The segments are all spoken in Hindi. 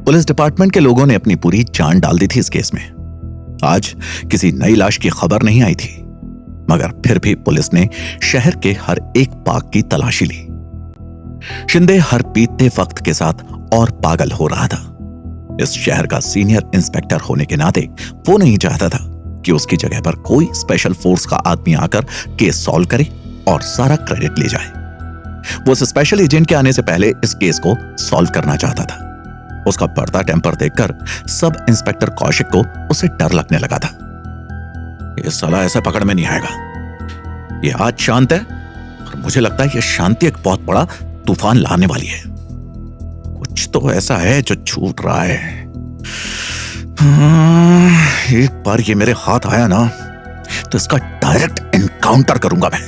पुलिस डिपार्टमेंट के लोगों ने अपनी पूरी जान डाल दी थी इस केस में। आज किसी नई लाश की खबर नहीं आई थी, मगर फिर भी पुलिस ने शहर के हर एक पाक की तलाशी ली। शिंदे हर बीतते वक्त के साथ और पागल हो रहा था। इस शहर का सीनियर इंस्पेक्टर होने के नाते वो नहीं चाहता था कि उसकी जगह पर कोई स्पेशल फोर्स का आदमी आकर केस सॉल्व करे और सारा क्रेडिट ले जाए। वो उस स्पेशल एजेंट के आने से पहले इस केस को सॉल्व करना चाहता था। उसका बढ़ता टेम्पर देखकर सब इंस्पेक्टर कौशिक को उसे डर लगने लगा था। ये साला ऐसा पकड़ में नहीं आएगा। ये आज शांत है और मुझे लगता है ये शांति एक बहुत बड़ा तूफान लाने वाली है। कुछ तो ऐसा है जो छूट रहा है। एक बार ये मेरे हाथ आया ना तो इसका डायरेक्ट एनकाउंटर करूंगा मैं।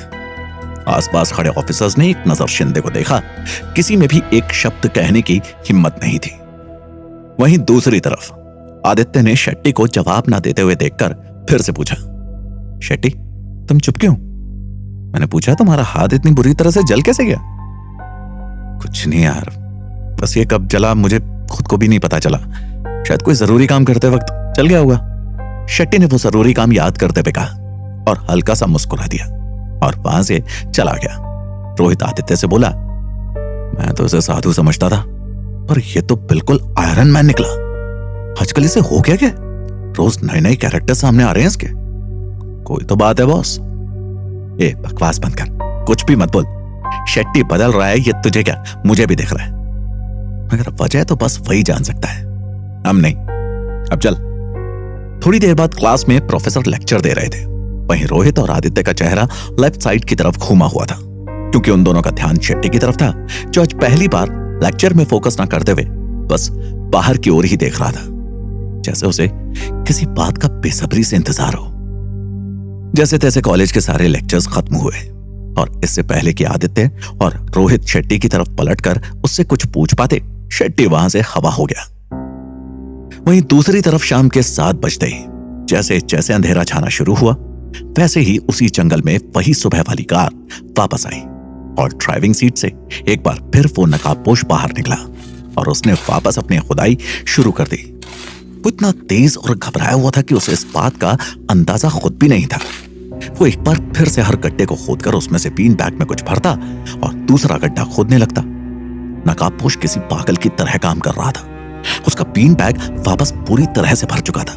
आसपास खड़े ऑफिसर्स ने एक नजर शिंदे को देखा। किसी में भी एक शब्द कहने की हिम्मत नहीं थी। वहीं दूसरी तरफ आदित्य ने शेट्टी को जवाब ना देते हुए देखकर फिर से पूछा, शेट्टी तुम चुप क्यों? मैंने पूछा तुम्हारा हाथ इतनी बुरी तरह से जल कैसे गया? कुछ नहीं यार, बस ये कब जला मुझे खुद को भी नहीं पता चला। शायद कोई जरूरी काम करते वक्त चल गया होगा। शेट्टी ने वो जरूरी काम याद करते हुए कहा और हल्का सा मुस्कुरा दिया और वहां से चला गया। रोहित आदित्य से बोला, मैं तो उसे साधु समझता था, पर ये तो बिल्कुल आयरन मैन निकला। आजकल इसे हो गया क्या? रोज नए नए कैरेक्टर सामने आ रहे हैं इसके। कोई तो बात है बॉस। ए बकवास बंद कर, कुछ भी मत बोल। शेट्टी बदल रहा है ये तुझे क्या, मुझे भी दिख रहा है। मगर वजह तो बस वही जान सकता है, हम नहीं। अब चल। थोड़ी देर बाद क्लास में प्रोफेसर लेक्चर दे रहे थे। वहीं रोहित और आदित्य का चेहरा लेफ्ट साइड की तरफ घूमा हुआ था, क्योंकि उन दोनों का ध्यान शेट्टी की तरफ था, जो आज पहली बार लेक्चर में फोकस ना करते हुए बस बाहर की ओर ही देख रहा था, जैसे उसे किसी बात का बेसब्री से इंतजार हो। जैसे तैसे कॉलेज के सारे लेक्चर्स खत्म हुए और इससे पहले कि आदित्य और रोहित शेट्टी की तरफ पलटकर उससे कुछ पूछ पाते, शेट्टी वहां से हवा हो गया। वहीं दूसरी तरफ शाम के 7 बजते ही जैसे जैसे अंधेरा छाना शुरू हुआ, वैसे ही उसी जंगल में वही सुबह वाली कार वापस आई और ड्राइविंग सीट से एक बार फिर वो नकाबपोश बाहर निकला और उसने वापस अपनी खुदाई शुरू कर दी। वो इतना तेज और घबराया हुआ था कि उसे इस बात का अंदाजा खुद भी नहीं था। वो एक बार फिर से हर गड्ढे को खोदकर उसमें से बीन बैग में कुछ भरता और दूसरा गड्ढा खोदने लगता। नकाबपोश किसी पागल की तरह काम कर रहा था। उसका बीन बैग वापस पूरी तरह से भर चुका था।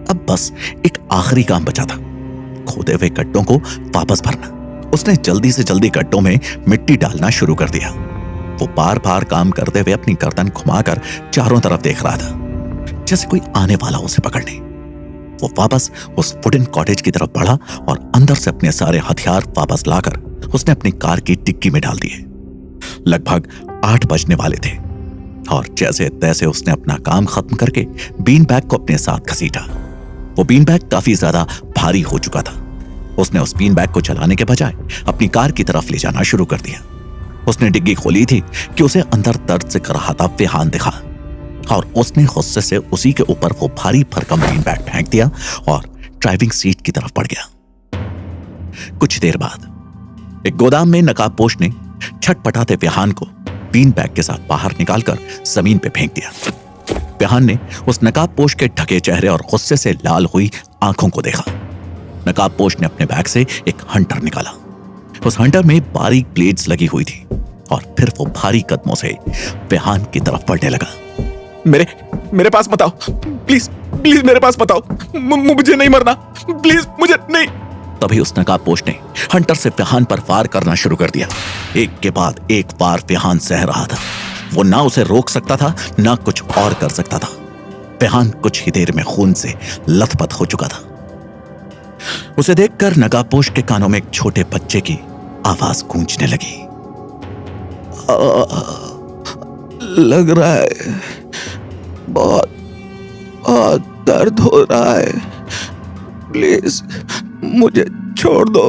अब बस एक आखिरी काम बचा था, खोदे हुए गड्ढों को वापस भरना। उसने जल्दी से जल्दी गड्ढों में मिट्टी डालना शुरू कर दिया। वो बार बार काम करते हुए अपनी गर्दन घुमाकर चारों तरफ देख रहा था, जैसे कोई आने वाला उसे पकड़ने। वो वापस उस वुडन कॉटेज की तरफ बढ़ा और अंदर से अपने सारे हथियार वापस लाकर उसने अपनी कार की डिक्की में डाल दिए। लगभग 8 बजने वाले थे और जैसे तैसे उसने अपना काम खत्म करके बीन बैग को अपने साथ घसीटा। वो बीन बैग काफी ज्यादा भारी हो चुका था। उसने उस बीन बैग को चलाने के बजाय अपनी कार की तरफ ले जाना शुरू कर दिया। उसने डिग्गी खोली थी कि उसे अंदर दर्द से कराहता विहान दिखा और उसने गुस्से से उसी के ऊपर वो भारी भरकम बीन बैग फेंक दिया और ड्राइविंग सीट की तरफ बढ़ गया। कुछ देर बाद एक गोदाम में नकाबपोश ने छटपटाते विहान को बीन बैग के साथ बाहर निकालकर जमीन पे फेंक दिया। विहान ने उस नकाबपोश के ढके चेहरे और गुस्से से लाल हुई आंखों को देखा। नकाबपोश ने अपने बैग से एक हंटर निकाला। उस हंटर में बारीक ब्लेड्स लगी हुई थी और फिर वो भारी कदमों से विहान की तरफ बढ़ने लगा। मेरे पास मत आओ, प्लीज प्लीज मेरे पास मत आओ, मुझे नहीं मरना, प्लीज मुझे नहीं। तभी उस नकाबपोश ने हंटर से विहान पर वार करना शुरू कर दिया। एक के बाद एक वार विहान सह रहा था। वो ना उसे रोक सकता था ना कुछ और कर सकता था। विहान कुछ ही देर में खून से लथपथ हो चुका था। उसे देखकर नकाबपोश के कानों में एक छोटे बच्चे की आवाज गूंजने लगी। लग रहा है बहुत दर्द हो रहा है, प्लीज मुझे छोड़ दो,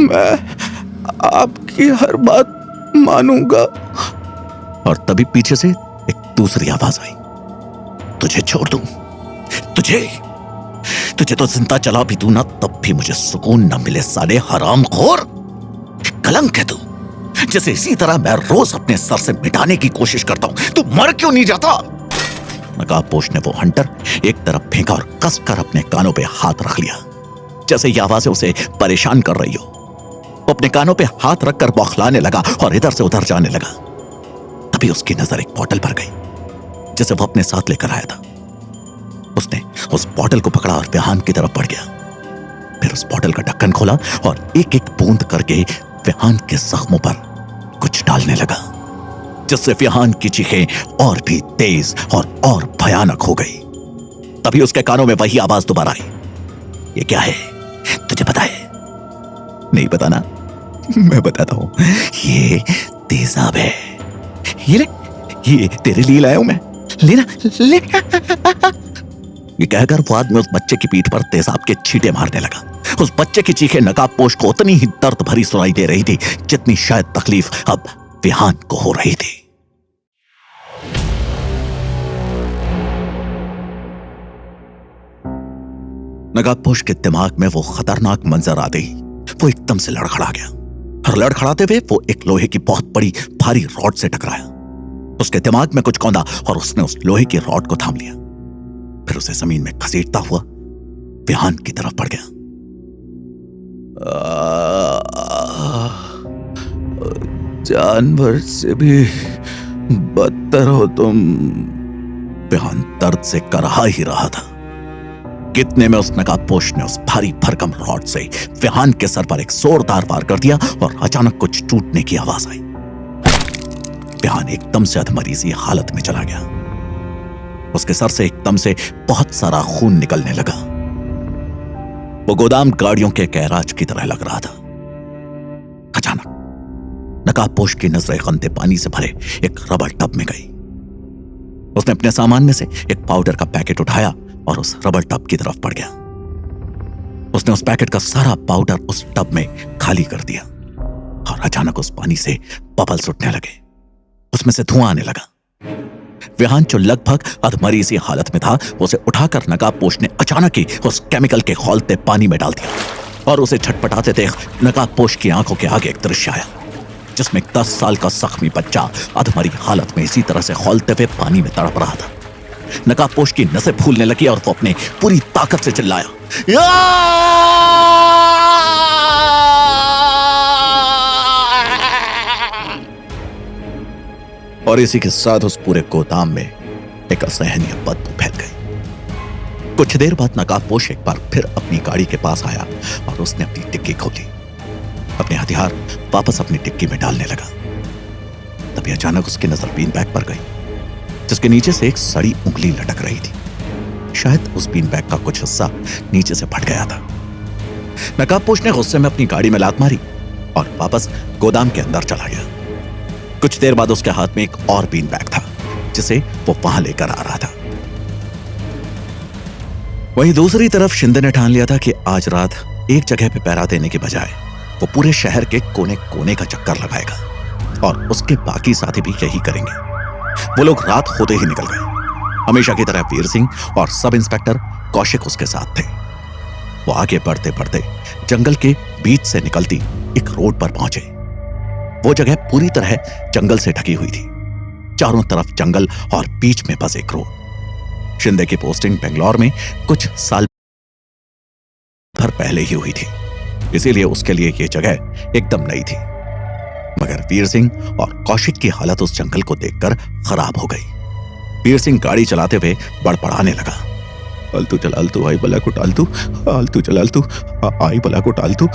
मैं आपकी हर बात मानूंगा। और तभी पीछे से एक दूसरी आवाज आई, तुझे छोड़ दूं? तुझे तो जिंदा चला भी दूं ना तब भी मुझे सुकून न मिले, साले हरामखोर। कलंक है तू, जैसे इसी तरह मैं रोज अपने सर से मिटाने की कोशिश करता हूं। तू मर क्यों नहीं जाता? नकाबपोश ने वो हंटर एक तरफ फेंका और कसकर अपने कानों पे हाथ रख लिया, जैसे ये आवाजें उसे परेशान कर रही हो। वो अपने कानों पे हाथ रखकर बौखलाने लगा और इधर से उधर जाने लगा। तभी उसकी नजर एक बॉटल पर गई जिसे वो अपने साथ लेकर आया था। उसने उस बॉटल को पकड़ा और विहान की तरफ बढ़ गया। फिर उस बॉटल का ढक्कन खोला और एक एक बूंद करके विहान के जख्मों पर कुछ डालने लगा, जिससे विहान की चीखें और भी तेज और भयानक हो गई। तभी उसके कानों में वही आवाज दोबारा आई, ये क्या है, तुझे पता है? नहीं पता ना, मैं बताता हूं, ये तेजाब है। ये ले, ये तेरे लिए लाया हूं मैं, लेना ले। ये कहकर वो आदमी उस बच्चे की पीठ पर तेजाब के छींटे मारने लगा। उस बच्चे की चीखें नकाबपोश को उतनी ही दर्द भरी सुनाई दे रही थी जितनी शायद तकलीफ अब विहान को हो रही थी। नकाबपोश के दिमाग में वो खतरनाक मंजर आते ही वो एकदम से लड़खड़ा गया और लड़खड़ाते हुए वो एक लोहे की बहुत बड़ी भारी रॉड से टकराया। उसके दिमाग में कुछ कौंधा और उसने उस लोहे की रॉड को थाम लिया। फिर उसे जमीन में घसीटता हुआ विहान की तरफ बढ़ गया। जानवर से भी बदतर हो तुम, विहान दर्द से कराह ही रहा था। कितने में उस नकाबपोश ने उस भारी भरकम रॉड से विहान के सर पर एक जोरदार वार कर दिया और अचानक कुछ टूटने की आवाज आई। विहान एकदम से अधमरी सी हालत में चला गया। उसके सर से एकदम से बहुत सारा खून निकलने लगा। वो गोदाम गाड़ियों के गैराज की तरह लग रहा था। अचानक नकाबपोश की नजरें गंदे पानी से भरे एक रबर टब में गई। उसने अपने सामान में से एक पाउडर का पैकेट उठाया और उस रबर टब की तरफ बढ़ गया। उसने उस पैकेट का सारा पाउडर उस टब में खाली कर दिया और अचानक उस पानी से बबल्स उठने लगे। उसमें से धुआं आने लगा। विहान जो लगभग अधमरी सी हालत में था, उसे उठाकर नकाबपोश ने अचानक ही उस केमिकल के खौलते पानी में डाल दिया और उसे छटपटाते देख नकाबपोश की आंखों के आगे एक दृश्य आया जिसमें 10 साल का जख्मी बच्चा अधमरी हालत में इसी तरह से खौलते हुए पानी में तड़प रहा था। नकाबपोश की नसें फूलने लगी और वो अपने पूरी ताकत से चिल्लाया, और इसी के साथ उस पूरे गोदाम में एक असहनीय बदबू फैल गई। कुछ देर बाद नकाबपोश एक बार फिर अपनी गाड़ी के पास आया और उसने अपनी टिक्की खोली, अपने हथियार वापस अपनी टिक्की में डालने लगा। तभी अचानक उसकी नजर बीन बैग पर गई जिसके नीचे से एक सड़ी उंगली लटक रही थी। शायद उस बीन बैग का कुछ हिस्सा नीचे से फट गया था। नकाबपोश ने गुस्से में अपनी गाड़ी में लात मारी और वापस गोदाम के अंदर चला गया। कुछ देर बाद उसके हाथ में एक और बीन बैग था जिसे वो वहां लेकर आ रहा था। वहीं दूसरी तरफ शिंदे ने ठान लिया था कि आज रात एक जगह पे पहरा देने के बजाय वो पूरे शहर के कोने कोने का चक्कर लगाएगा और उसके बाकी साथी भी यही करेंगे। वो लोग रात होते ही निकल गए। हमेशा की तरह वीर सिंह और सब इंस्पेक्टर कौशिक उसके साथ थे। वो आगे बढ़ते बढ़ते जंगल के बीच से निकलती एक रोड पर पहुंचे। वो जगह पूरी तरह जंगल से ढकी हुई थी। चारों तरफ जंगल और बीच में बस एक रोड। शिंदे की पोस्टिंग बेंगलोर में कुछ साल भर पहले ही हुई थी, इसीलिए उसके लिए यह जगह एकदम नई थी। मगर वीर सिंह और कौशिक की हालत उस जंगल को देखकर खराब हो गई। वीर सिंह गाड़ी चलाते हुए बड़बड़ाने लगा, आलतू चल आलतू, आई बला को टालतू, आलतू चल आलतू, आई बला को टालतू।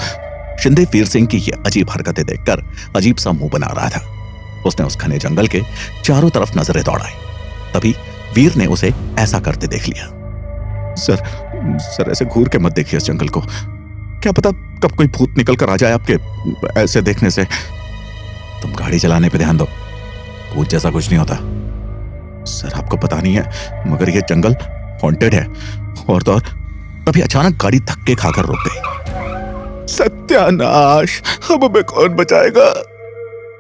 शिंदे वीर सिंह की ये अजीब हरकतें देखकर अजीब सा मुंह बना रहा था। उसने उस घने जंगल के चारों तरफ नजरें दौड़ाई। तभी वीर ने उसे ऐसा करते देख लिया। सर ऐसे घूर के मत देखिए इस जंगल को, क्या पता कब कोई भूत निकल कर आ जाए आपके ऐसे देखने से। तुम गाड़ी चलाने पे ध्यान दो, भूत जैसा कुछ नहीं होता। सर आपको पता नहीं है मगर ये जंगल हॉन्टेड है। और तो और तभी अचानक गाड़ी धक्के खाकर रुक गई। सत्यानाश, अब हमें कौन बचाएगा?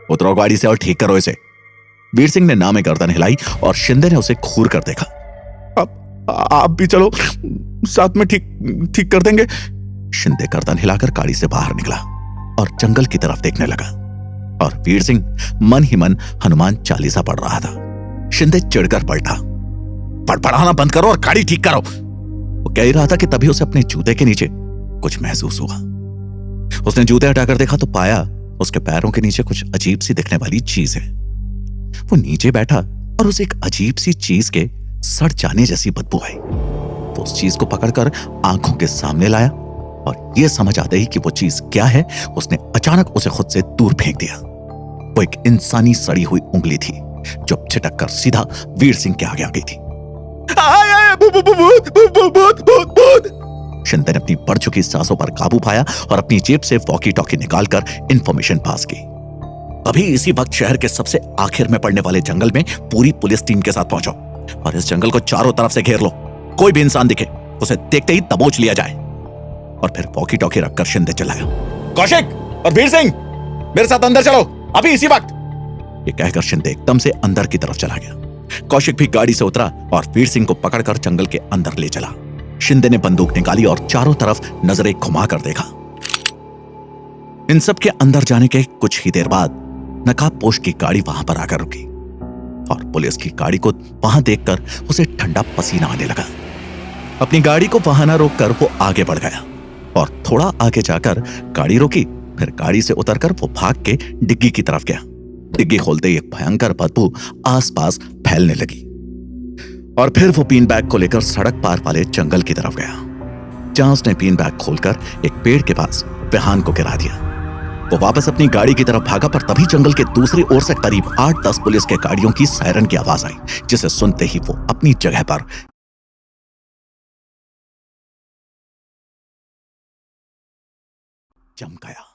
उतरो गाड़ी से और ठीक करो इसे। वीर सिंह ने नामे गर्दन हिलाई और शिंदे ने उसे घूर कर देखा। अब आप भी चलो, साथ में ठीक कर देंगे। शिंदे गर्दन हिलाकर गाड़ी से बाहर निकला और जंगल की तरफ देखने लगा और वीर सिंह मन ही मन हनुमान चालीसा पढ़ रहा था। शिंदे चिढ़कर पलटा, बड़बड़ाना बंद करो और गाड़ी ठीक करो। वो कह ही रहा था कि तभी उसे अपने जूते के नीचे कुछ महसूस हुआ। उसने जूते हटाकर देखा तो पाया उसके पैरों के नीचे कुछ अजीब सी दिखने वाली चीज है। वो नीचे बैठा और उसे एक अजीब सी चीज के सड़ जाने जैसी बदबू आई। वो उस चीज को पकड़कर आंखों के सामने लाया और यह समझ आते ही कि वो चीज क्या है, उसने अचानक उसे खुद से दूर फेंक दिया। वो एक इंसानी सड़ी हुई उंगली थी जो छिटक कर सीधा वीर सिंह के आगे आ गई थी। शिंदे ने अपनी बढ़ चुकी सांसों पर काबू पाया और अपनी जेब से वॉकी टॉकी निकालकर इंफॉर्मेशन पास की। अभी इसी वक्त शहर के सबसे आखिर में पड़ने वाले जंगल में पूरी पुलिस टीम के साथ पहुंचो और इस जंगल को चारों तरफ से घेर लो। कोई भी इंसान दिखे उसे देखते ही दबोच लिया जाए। और फिर वॉकी टॉकी रखकर शिंदे चिल्लाया, कौशिक और वीर सिंह मेरे साथ अंदर चलो, अभी इसी वक्त। ये कहकर शिंदे एकदम से अंदर की तरफ चला गया। कौशिक भी गाड़ी से उतरा और वीर सिंह को पकड़कर जंगल के अंदर ले चला। शिंदे ने बंदूक निकाली और चारों तरफ नजरें घुमाकर देखा। इन सब के अंदर जाने के कुछ ही देर बाद नकाबपोश की गाड़ी वहां पर आकर रुकी और पुलिस की गाड़ी को वहां देखकर उसे ठंडा पसीना आने लगा। अपनी गाड़ी को वहां न रोककर वो आगे बढ़ गया और थोड़ा आगे जाकर गाड़ी रोकी। फिर गाड़ी से उतरकर वो भाग के डिग्गी की तरफ गया। डिग्गी खोलते ही एक भयंकर बदबू आसपास फैलने लगी और फिर वो बीन बैग को लेकर सड़क पार वाले जंगल की तरफ गया, जहां उसने बीन बैग खोलकर एक पेड़ के पास विहान को गिरा दिया। वो वापस अपनी गाड़ी की तरफ भागा, पर तभी जंगल के दूसरी ओर से करीब 8-10 पुलिस के गाड़ियों की सायरन की आवाज आई, जिसे सुनते ही वो अपनी जगह पर जम गया।